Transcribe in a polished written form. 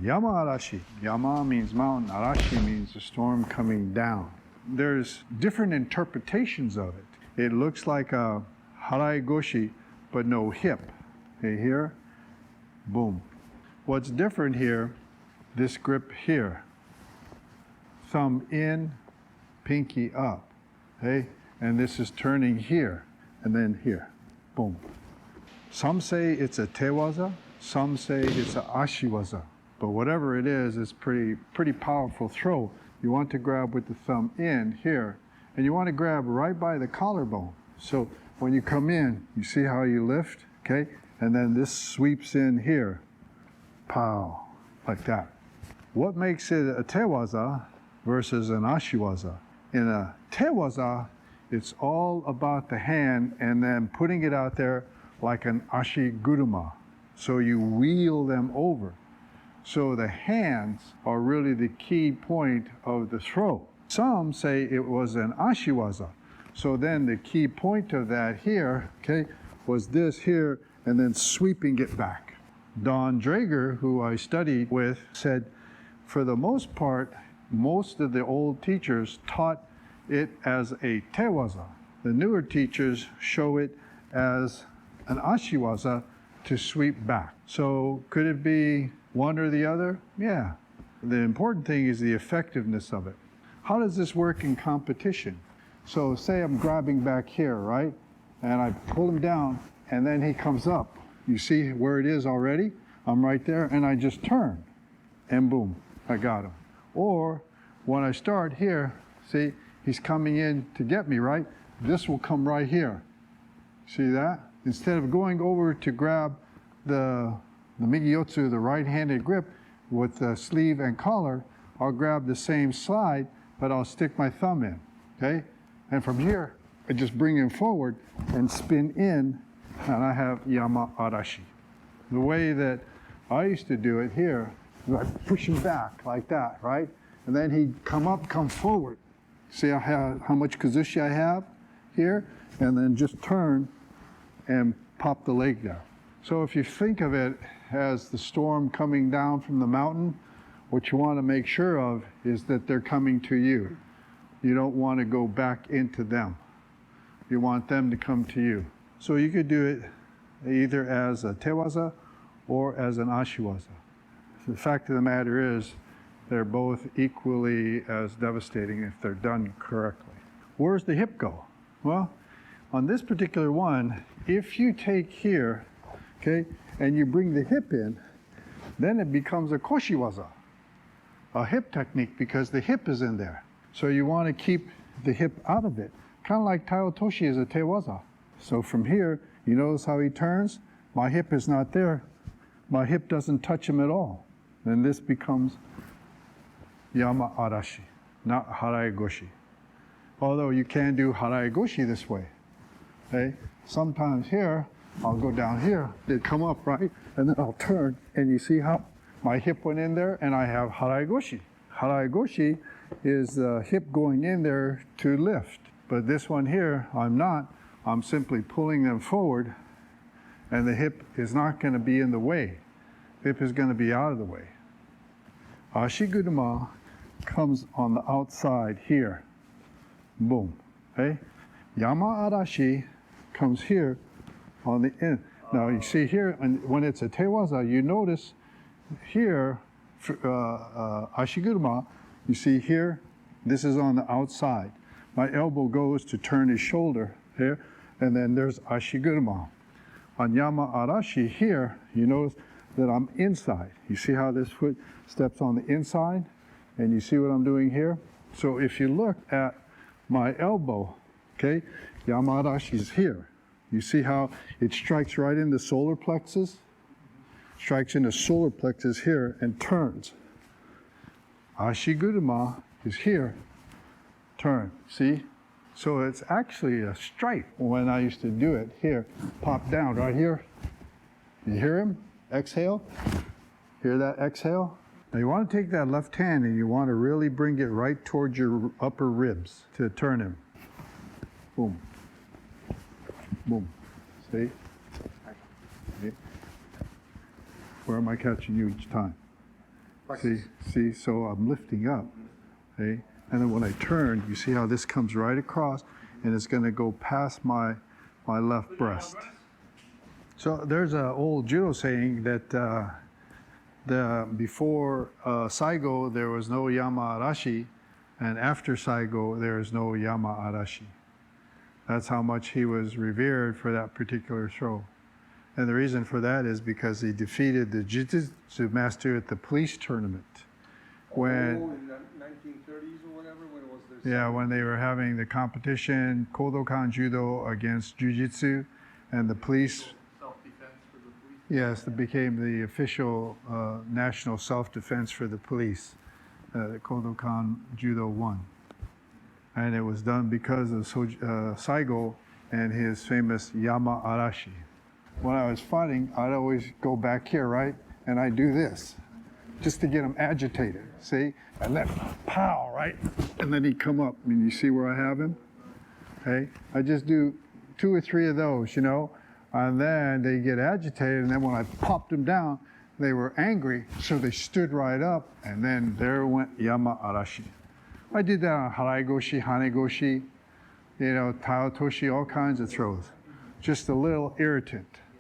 Yama Arashi. Yama means mountain, Arashi means the storm coming down. There's different interpretations of it. It looks like a harai goshi, but no hip. Okay, here, boom. What's different here, this grip here. Thumb in, pinky up. Okay, and this is turning here, and then here, boom. Some say it's a tewaza, some say it's a ashiwaza. But whatever it is, it's pretty powerful throw. You want to grab with the thumb in here, and you want to grab right by the collarbone. So when you come in, you see how you lift, okay? And then this sweeps in here, pow, like that. What makes it a tewaza versus an ashiwaza? In a tewaza, it's all about the hand and then putting it out there like an ashiguruma. So you wheel them over. So the hands are really the key point of the throw. Some say it was an ashiwaza. So then the key point of that here, okay, was this here and then sweeping it back. Don Draeger, who I studied with, said for the most part, most of the old teachers taught it as a tewaza. The newer teachers show it as an ashiwaza to sweep back. So could it be one or the other? Yeah. The important thing is the effectiveness of it. How does this work in competition? So say I'm grabbing back here, right? And I pull him down, and then he comes up. You see where it is already? I'm right there, and I just turn, and boom, I got him. Or when I start here, see, he's coming in to get me, right? This will come right here. See that? Instead of going over to grab the Migiyotsu, the right-handed grip, with the sleeve and collar, I'll grab the same slide, but I'll stick my thumb in, okay? And from here, I just bring him forward and spin in, and I have Yama Arashi. The way that I used to do it here, I push him back like that, right? And then he'd come forward. See how much kazushi I have here? And then just turn and pop the leg down. So if you think of it as the storm coming down from the mountain, what you want to make sure of is that they're coming to you. You don't want to go back into them. You want them to come to you. So you could do it either as a tewaza or as an ashiwaza. The fact of the matter is, they're both equally as devastating if they're done correctly. Where's the hip go? Well, on this particular one, if you take here, okay, and you bring the hip in, then it becomes a koshiwaza, a hip technique, because the hip is in there. So you want to keep the hip out of it. Kind of like Taiotoshi is a tewaza. So from here, you notice how he turns? My hip is not there. My hip doesn't touch him at all. Then this becomes Yama Arashi, not Harai Goshi. Although you can do Harai Goshi this way. Okay? Sometimes here, I'll go down here, they come up, right? And then I'll turn, and you see how my hip went in there, and I have Harai Goshi. Harai Goshi is the hip going in there to lift. But this one here, I'm not. I'm simply pulling them forward, and the hip is not going to be in the way. The hip is going to be out of the way. Ashiguruma comes on the outside here. Boom. Okay? Yama Arashi comes here on the in. Now you see here, and when it's a tewaza, you notice here, Ashiguruma, you see here, this is on the outside. My elbow goes to turn his shoulder here, and then there's Ashiguruma. On Yama Arashi here, you notice that I'm inside. You see how this foot steps on the inside? And you see what I'm doing here? So if you look at my elbow, okay, Yama Arashi is here. You see how it strikes right in the solar plexus? Strikes in the solar plexus here and turns. Ashiguruma is here, turn, see? So it's actually a strike. When I used to do it here, pop down right here. You hear him? Exhale. Hear that exhale? Now you want to take that left hand and you want to really bring it right towards your upper ribs to turn him. Boom. Boom. See? See? Where am I catching you each time? See, so I'm lifting up, okay? And then when I turn, you see how this comes right across, and it's going to go past my left breast. So there's an old judo saying that before Saigo there was no Yama Arashi, and after Saigo there is no Yama Arashi. That's how much he was revered for that particular throw. And the reason for that is because he defeated the jiu-jitsu master at the police tournament. When, in the 1930s or whatever, when it was their yeah, when they were having the competition, Kodokan Judo against jiu-jitsu, and the police, Self-defense for the police. yes, it became the official national self-defense for the police. Kodokan Judo won. And it was done because of Saigo and his famous Yama Arashi. When I was fighting, I'd always go back here, right? And I'd do this, just to get him agitated, see? And then, pow, right? And then he'd come up, and you see where I have him? Okay? I just do 2 or 3 of those, you know? And then they get agitated, and then when I popped them down, they were angry, so they stood right up, and then there went Yama Arashi. I did that on Haraigoshi, Hanegoshi, you know, Taotoshi, all kinds of throws. Just a little irritant.